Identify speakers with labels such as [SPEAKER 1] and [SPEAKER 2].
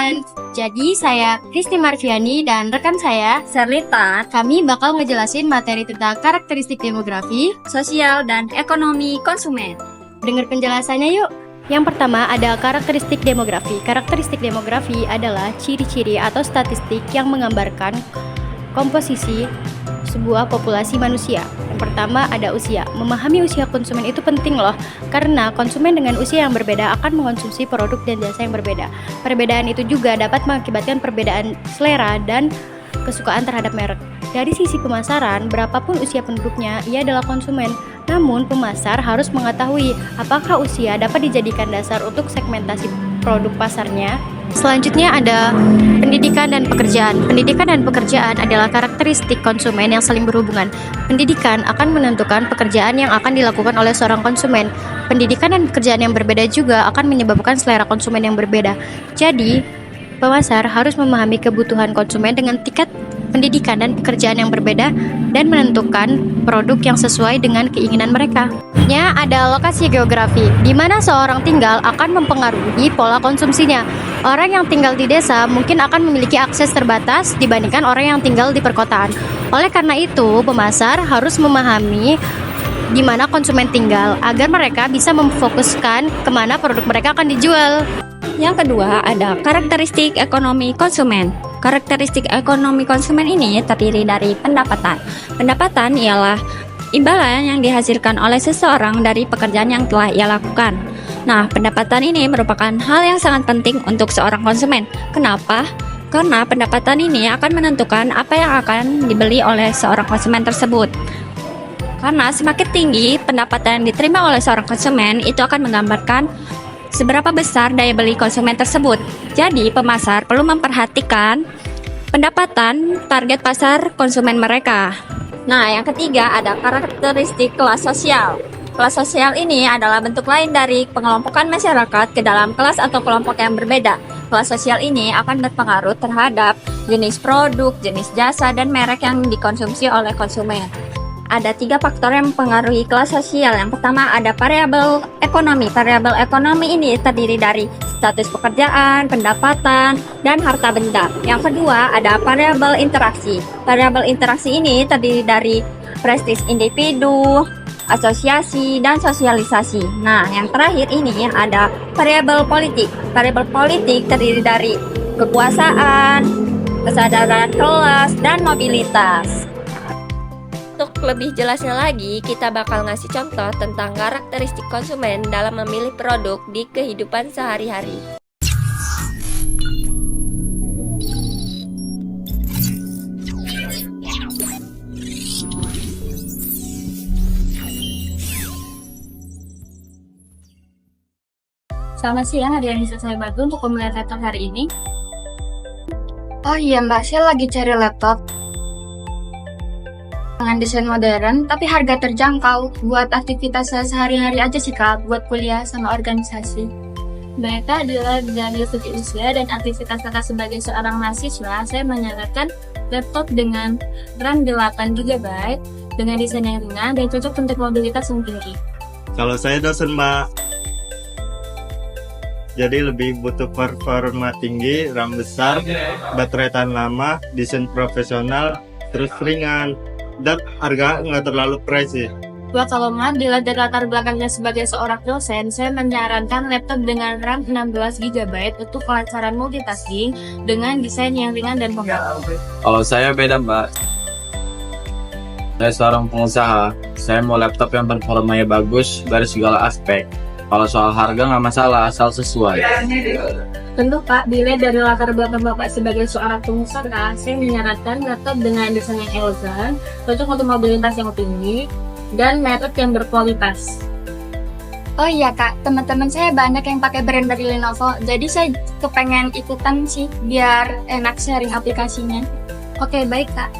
[SPEAKER 1] teman-teman. Jadi saya Kristi Marviani dan rekan saya
[SPEAKER 2] Serlita,
[SPEAKER 1] kami bakal ngejelasin materi tentang karakteristik demografi.
[SPEAKER 2] sosial dan ekonomi konsumen.
[SPEAKER 1] Dengar penjelasannya yuk. Yang pertama ada karakteristik demografi. Karakteristik demografi adalah ciri-ciri atau statistik yang menggambarkan komposisi sebuah populasi manusia. Yang pertama ada usia. Memahami usia konsumen itu penting loh, karena konsumen dengan usia yang berbeda akan mengonsumsi produk dan jasa yang berbeda. Perbedaan itu juga dapat mengakibatkan perbedaan selera dan kesukaan terhadap merek. Dari sisi pemasaran, berapapun usia penduduknya, ia adalah konsumen. Namun, pemasar harus mengetahui apakah usia dapat dijadikan dasar untuk segmentasi produk pasarnya. Selanjutnya ada pendidikan dan pekerjaan. Pendidikan dan pekerjaan adalah karakteristik konsumen yang saling berhubungan. Pendidikan akan menentukan pekerjaan yang akan dilakukan oleh seorang konsumen. Pendidikan dan pekerjaan yang berbeda juga akan menyebabkan selera konsumen yang berbeda. Jadi, pemasar harus memahami kebutuhan konsumen dengan tingkat pendidikan dan pekerjaan yang berbeda dan menentukan produk yang sesuai dengan keinginan mereka. Ada lokasi geografi, di mana seorang tinggal akan mempengaruhi pola konsumsinya. Orang yang tinggal di desa mungkin akan memiliki akses terbatas dibandingkan orang yang tinggal di perkotaan. Oleh karena itu, pemasar harus memahami di mana konsumen tinggal agar mereka bisa memfokuskan kemana produk mereka akan dijual.
[SPEAKER 2] Yang kedua ada karakteristik ekonomi konsumen. Karakteristik ekonomi konsumen ini terdiri dari pendapatan. Pendapatan ialah imbalan yang dihasilkan oleh seseorang dari pekerjaan yang telah ia lakukan. Nah, pendapatan ini merupakan hal yang sangat penting untuk seorang konsumen. Kenapa? Karena pendapatan ini akan menentukan apa yang akan dibeli oleh seorang konsumen tersebut. Karena semakin tinggi pendapatan yang diterima oleh seorang konsumen, itu akan menggambarkan seberapa besar daya beli konsumen tersebut. Jadi, pemasar perlu memperhatikan pendapatan target pasar konsumen mereka. Nah, yang ketiga ada karakteristik kelas sosial. Kelas sosial ini adalah bentuk lain dari pengelompokan masyarakat ke dalam kelas atau kelompok yang berbeda. Kelas sosial ini akan berpengaruh terhadap jenis produk, jenis jasa, dan merek yang dikonsumsi oleh konsumen. Ada 3 faktor yang mempengaruhi kelas sosial. Yang pertama ada variabel ekonomi. Variabel ekonomi ini terdiri dari status pekerjaan, pendapatan, dan harta benda. Yang kedua ada variabel interaksi. Variabel interaksi ini terdiri dari prestis individu, asosiasi, dan sosialisasi. Nah, yang terakhir ini ada variabel politik. Variabel politik terdiri dari kekuasaan, kesadaran kelas, dan mobilitas. Untuk lebih jelasnya lagi, kita bakal ngasih contoh tentang karakteristik konsumen dalam memilih produk di kehidupan sehari-hari.
[SPEAKER 3] Selamat siang, ada yang bisa saya bantu untuk pemilihan laptop hari ini?
[SPEAKER 4] Oh iya mbak, saya lagi cari laptop dengan desain modern, tapi harga terjangkau buat aktivitas saya sehari-hari aja sih kak, buat kuliah sama organisasi.
[SPEAKER 3] Baik kak, dari segi usia dan aktivitas kakak sebagai seorang mahasiswa, saya menyarankan laptop dengan RAM 8 GB dengan desain yang ringan dan cocok untuk mobilitas yang tinggi.
[SPEAKER 5] Kalau saya dosen mbak, jadi lebih butuh performa tinggi, RAM besar, baterai tahan lama, desain profesional, terus ringan, dan harga nggak terlalu pricey.
[SPEAKER 3] Buat kalau nggak dilihat dari latar belakangnya sebagai seorang dosen, saya menyarankan laptop dengan RAM 16 GB untuk kelancaran multitasking dengan desain yang ringan dan kompakta.
[SPEAKER 6] Kalau saya beda mbak, saya seorang pengusaha, saya mau laptop yang performanya bagus dari segala aspek. Kalau soal harga nggak masalah, asal sesuai.
[SPEAKER 3] Tentu Pak, dilihat dari latar belakang Bapak sebagai seorang pengusaha, saya menyarankan laptop dengan desain yang elegan, cocok untuk mobilitas yang tinggi, dan merek yang berkualitas.
[SPEAKER 4] Oh iya kak, teman-teman saya banyak yang pakai brand dari Lenovo, jadi saya kepengen ikutan sih biar enak sharing aplikasinya.
[SPEAKER 3] Oke, baik Kak.